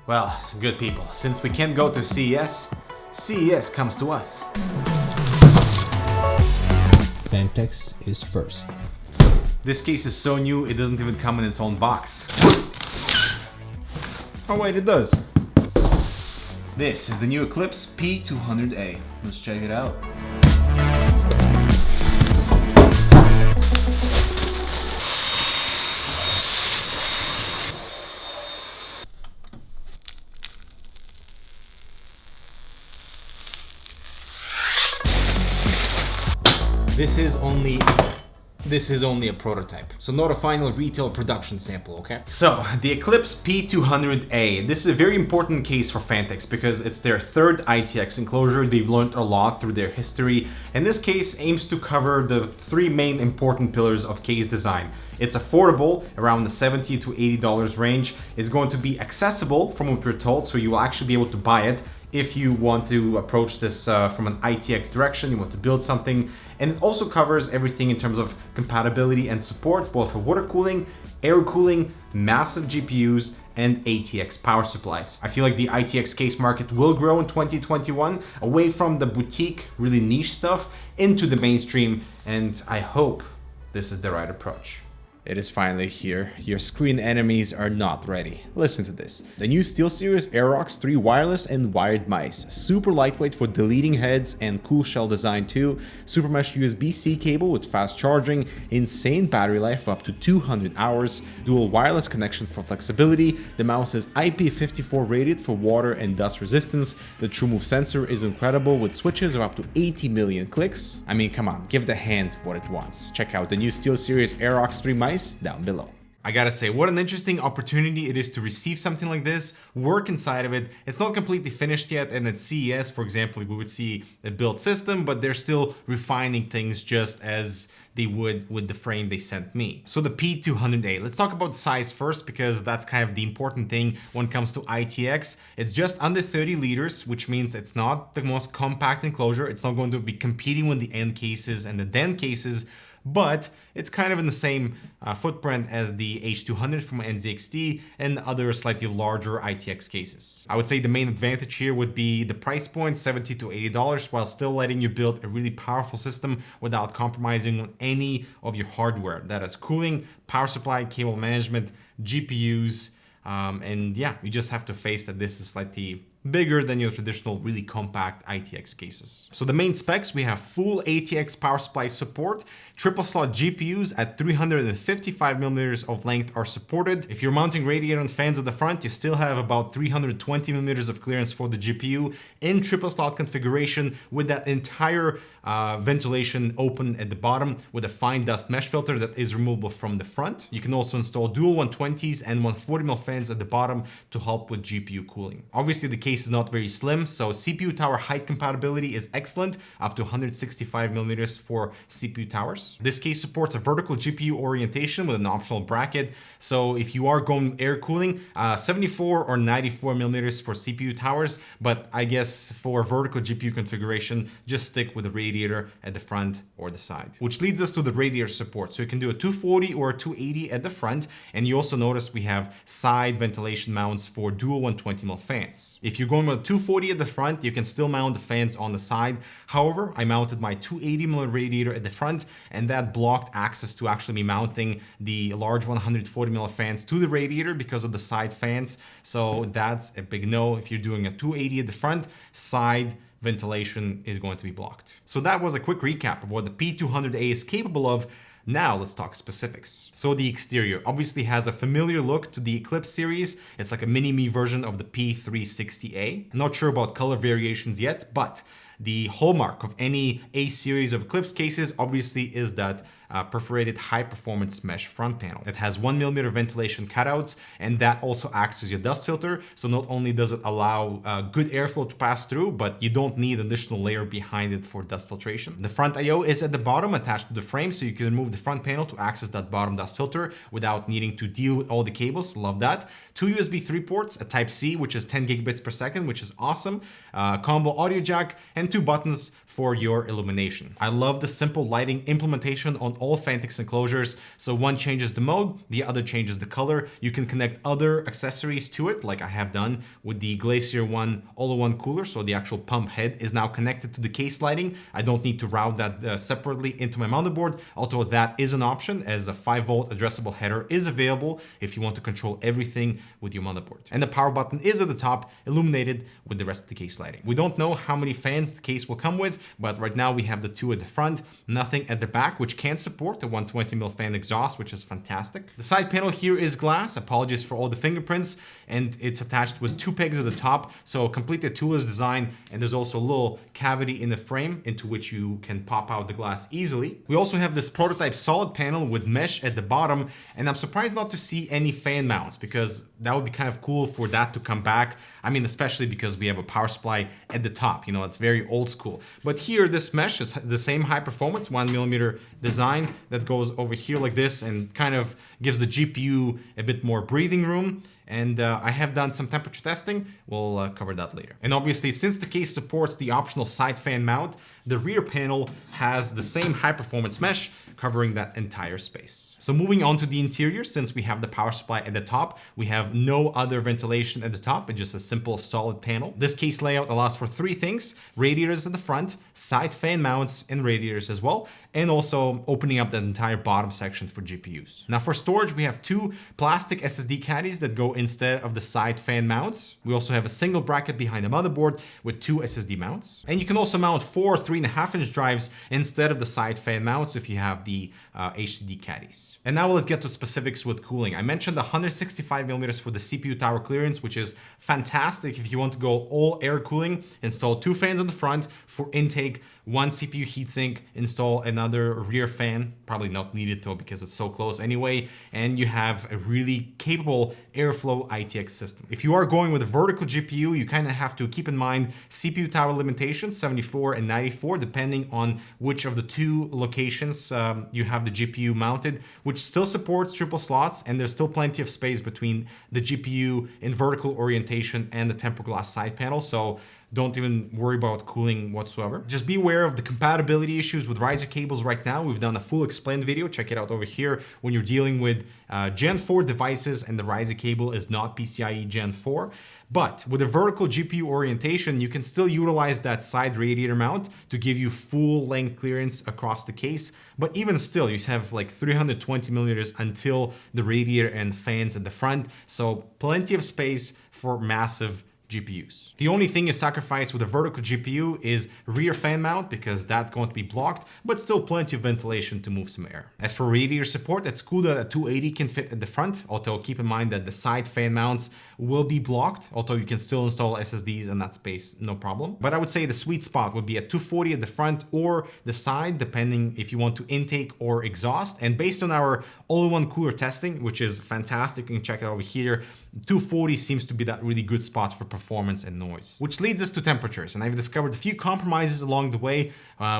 Well, good people, since we can't go to CES, CES comes to us. Phanteks is first. This case is so new, it doesn't even come in its own box. Oh wait, it does. This is the new Eclipse P200A. Let's check it out. This is only a prototype, so not a final retail production sample, okay? So, the Eclipse P200A. This is a very important case for Phanteks because it's their third ITX enclosure. They've learned a lot through their history, and this case aims to cover the three main important pillars of case design. It's affordable, around the $70 to $80 range. It's going to be accessible from what we're told, so you will actually be able to buy it if you want to approach this from an ITX direction, you want to build something. And it also covers everything in terms of compatibility and support, both for water cooling, air cooling, massive GPUs, and ATX power supplies. I feel like the ITX case market will grow in 2021, away from the boutique, really niche stuff, into the mainstream, and I hope this is the right approach. It is finally here. Your screen enemies are not ready. Listen to this. The new SteelSeries Airox 3 wireless and wired mice. Super lightweight for deleting heads and cool shell design too. Super mesh USB-C cable with fast charging, insane battery life up to 200 hours, dual wireless connection for flexibility. The mouse is IP54 rated for water and dust resistance. The TrueMove sensor is incredible with switches of up to 80 million clicks. I mean, come on, give the hand what it wants. Check out the new SteelSeries Airox 3 mice down below. I gotta say, what an interesting opportunity it is to receive something like this, work inside of it. It's not completely finished yet, and at CES, for example, we would see a built system, but they're still refining things just as they would with the frame they sent me. So the P200A, let's talk about size first, because that's kind of the important thing when it comes to ITX. It's just under 30 liters, which means it's not the most compact enclosure. It's not going to be competing with the N cases and the DEN cases, but it's kind of in the same footprint as the H200 from NZXT and other slightly larger ITX cases. I would say the main advantage here would be the price point, $70 to $80, while still letting you build a really powerful system without compromising on any of your hardware. That is cooling, power supply, cable management, GPUs, and yeah, you just have to face that this is slightly bigger than your traditional really compact ITX cases. So the main specs, we have full ATX power supply support, triple slot GPUs at 355 millimeters of length are supported. If you're mounting radiator and fans at the front, you still have about 320 millimeters of clearance for the GPU in triple slot configuration with that entire ventilation open at the bottom with a fine dust mesh filter that is removable from the front. You can also install dual 120s and 140mm fans at the bottom to help with GPU cooling. Obviously the case is not very slim, so CPU tower height compatibility is excellent, up to 165 millimeters for CPU towers. This case supports a vertical GPU orientation with an optional bracket, so if you are going air cooling, 74 or 94 millimeters for CPU towers, but I guess for vertical GPU configuration, just stick with the radiator at the front or the side. Which leads us to the radiator support. So you can do a 240 or a 280 at the front, and you also notice we have side ventilation mounts for dual 120mm fans. If you're going with a 240 at the front, you can still mount the fans on the side. However, I mounted my 280mm radiator at the front, and that blocked access to actually be mounting the large 140mm fans to the radiator because of the side fans. So that's a big no. If you're doing a 280 at the front, side ventilation is going to be blocked. So that was a quick recap of what the P200A is capable of. Now let's talk specifics. So the exterior obviously has a familiar look to the Eclipse series. It's like a mini-me version of the P360A. Not sure about color variations yet, but the hallmark of any A series of Eclipse cases obviously is that perforated high-performance mesh front panel. It has 1mm ventilation cutouts, and that also acts as your dust filter. So not only does it allow good airflow to pass through, but you don't need an additional layer behind it for dust filtration. The front I/O is at the bottom attached to the frame, so you can remove the front panel to access that bottom dust filter without needing to deal with all the cables. Love that. Two USB 3 ports, a Type-C, which is 10 gigabits per second, which is awesome, combo audio jack, and two buttons for your illumination. I love the simple lighting implementation on all Phanteks enclosures. So one changes the mode, the other changes the color. You can connect other accessories to it, like I have done with the Glacier One all-in-one cooler. So the actual pump head is now connected to the case lighting. I don't need to route that separately into my motherboard, although that is an option, as a 5-volt addressable header is available if you want to control everything with your motherboard. And the power button is at the top, illuminated with the rest of the case lighting. We don't know how many fans the case will come with, but right now we have the 2 at the front, nothing at the back, which can support the 120mm fan exhaust, which is fantastic. The side panel here is glass. Apologies for all the fingerprints, and it's attached with 2 pegs at the top, so completely toolless design, and there's also a little cavity in the frame into which you can pop out the glass easily. We also have this prototype solid panel with mesh at the bottom, and I'm surprised not to see any fan mounts, because that would be kind of cool for that to come back. I mean, especially because we have a power supply at the top, you know, it's very old school. But here, this mesh is the same high performance 1mm design that goes over here like this and kind of gives the GPU a bit more breathing room. And I have done some temperature testing. We'll cover that later. And obviously, since the case supports the optional side fan mount, the rear panel has the same high performance mesh covering that entire space. So moving on to the interior, since we have the power supply at the top, we have no other ventilation at the top. It's just a simple solid panel. This case layout allows for 3 things: radiators at the front, side fan mounts, and radiators as well, and also opening up that entire bottom section for GPUs. Now for storage, we have 2 plastic SSD caddies that go instead of the side fan mounts. We also have a single bracket behind the motherboard with 2 SSD mounts. And you can also mount 4 3.5-inch drives instead of the side fan mounts if you have the HDD caddies. And now let's get to specifics with cooling. I mentioned the 165mm for the CPU tower clearance, which is fantastic if you want to go all air cooling. Install 2 fans on the front for intake, 1 CPU heatsink, install another rear fan, probably not needed though because it's so close anyway, and you have a really capable airflow ITX system. If you are going with a vertical GPU, you kind of have to keep in mind CPU tower limitations, 74 and 94, depending on which of the 2 locations you have the GPU mounted, which still supports triple slots, and there's still plenty of space between the GPU in vertical orientation and the tempered glass side panel, so don't even worry about cooling whatsoever. Just be aware of the compatibility issues with riser cables right now. We've done a full explained video. Check it out over here when you're dealing with Gen 4 devices and the riser cable is not PCIe Gen 4. But with a vertical GPU orientation, you can still utilize that side radiator mount to give you full length clearance across the case. But even still, you have like 320mm until the radiator and fans at the front. So plenty of space for massive GPUs. The only thing you sacrifice with a vertical GPU is rear fan mount, because that's going to be blocked, but still plenty of ventilation to move some air. As for radiator support, it's cool that a 280 can fit at the front, although keep in mind that the side fan mounts will be blocked, although you can still install SSDs in that space, no problem. But I would say the sweet spot would be a 240 at the front or the side, depending if you want to intake or exhaust. And based on our all-in-one cooler testing, which is fantastic, you can check it over here, 240 seems to be that really good spot for performance and noise. Which leads us to temperatures, and I've discovered a few compromises along the way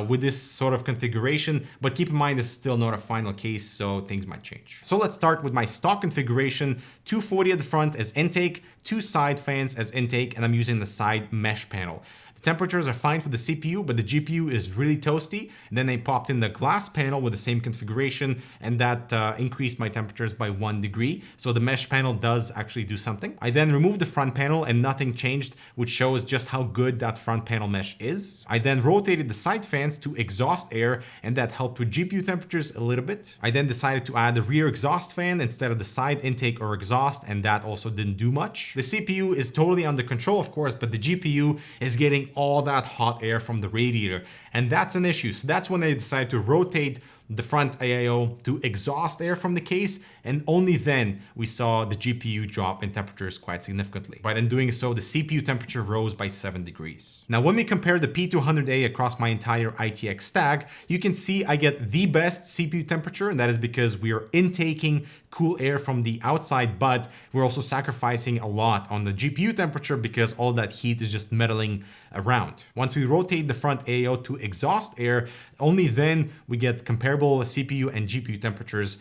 with this sort of configuration, but keep in mind this is still not a final case, so things might change. So let's start with my stock configuration: 240 at the front as intake, 2 side fans as intake, and I'm using the side mesh panel. Temperatures are fine for the CPU, but the GPU is really toasty. And then they popped in the glass panel with the same configuration, and that increased my temperatures by 1 degree. So the mesh panel does actually do something. I then removed the front panel and nothing changed, which shows just how good that front panel mesh is. I then rotated the side fans to exhaust air, and that helped with GPU temperatures a little bit. I then decided to add the rear exhaust fan instead of the side intake or exhaust, and that also didn't do much. The CPU is totally under control, of course, but the GPU is getting all that hot air from the radiator, and that's an issue. So that's when I decided to rotate the front AIO to exhaust air from the case, and only then we saw the GPU drop in temperatures quite significantly. But in doing so, the CPU temperature rose by 7 degrees. Now, when we compare the P200A across my entire ITX stack, you can see I get the best CPU temperature, and that is because we are intaking cool air from the outside, but we're also sacrificing a lot on the GPU temperature because all that heat is just meddling around. Once we rotate the front AIO to exhaust air, only then we get comparable CPU and GPU temperatures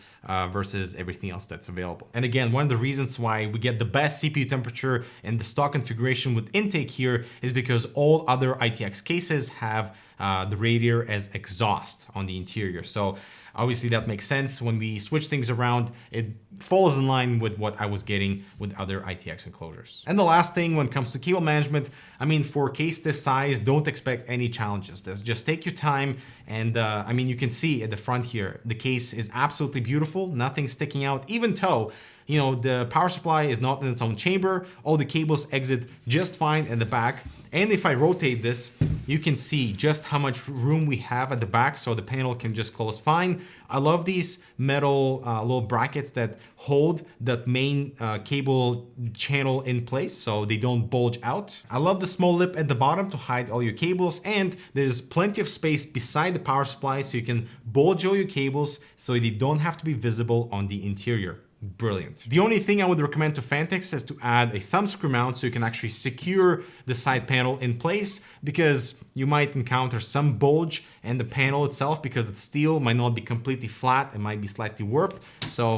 versus everything else that's available. And again, one of the reasons why we get the best CPU temperature in the stock configuration with intake here is because all other ITX cases have the radiator as exhaust on the interior. So obviously that makes sense. When we switch things around, it falls in line with what I was getting with other ITX enclosures. And the last thing when it comes to cable management, I mean, for a case this size, don't expect any challenges. Just take your time. And I mean, you can see at the front here, the case is absolutely beautiful, nothing sticking out, even though, you know, the power supply is not in its own chamber. All the cables exit just fine at the back. And if I rotate this, you can see just how much room we have at the back, so the panel can just close fine. I love these metal little brackets that hold that main cable channel in place so they don't bulge out. I love the small lip at the bottom to hide all your cables, and there's plenty of space beside the power supply so you can bulge all your cables so they don't have to be visible on the interior. Brilliant. The only thing I would recommend to Phanteks is to add a thumb screw mount so you can actually secure the side panel in place, because you might encounter some bulge, and the panel itself, because it's steel, might not be completely flat, it might be slightly warped. So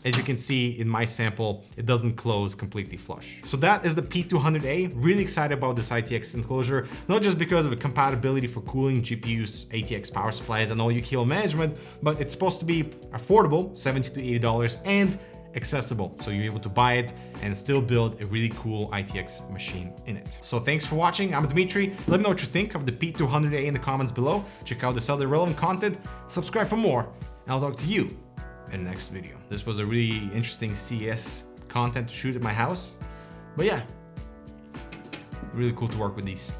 as you can see in my sample, it doesn't close completely flush. So that is the P200A. Really excited about this ITX enclosure, not just because of the compatibility for cooling GPUs, ATX power supplies, and all your cable management, but it's supposed to be affordable, $70 to $80, and accessible. So you're able to buy it and still build a really cool ITX machine in it. So thanks for watching. I'm Dmitry. Let me know what you think of the P200A in the comments below. Check out this other relevant content. Subscribe for more, and I'll talk to you in the next video. This was a really interesting CES content to shoot at my house, but yeah, really cool to work with these.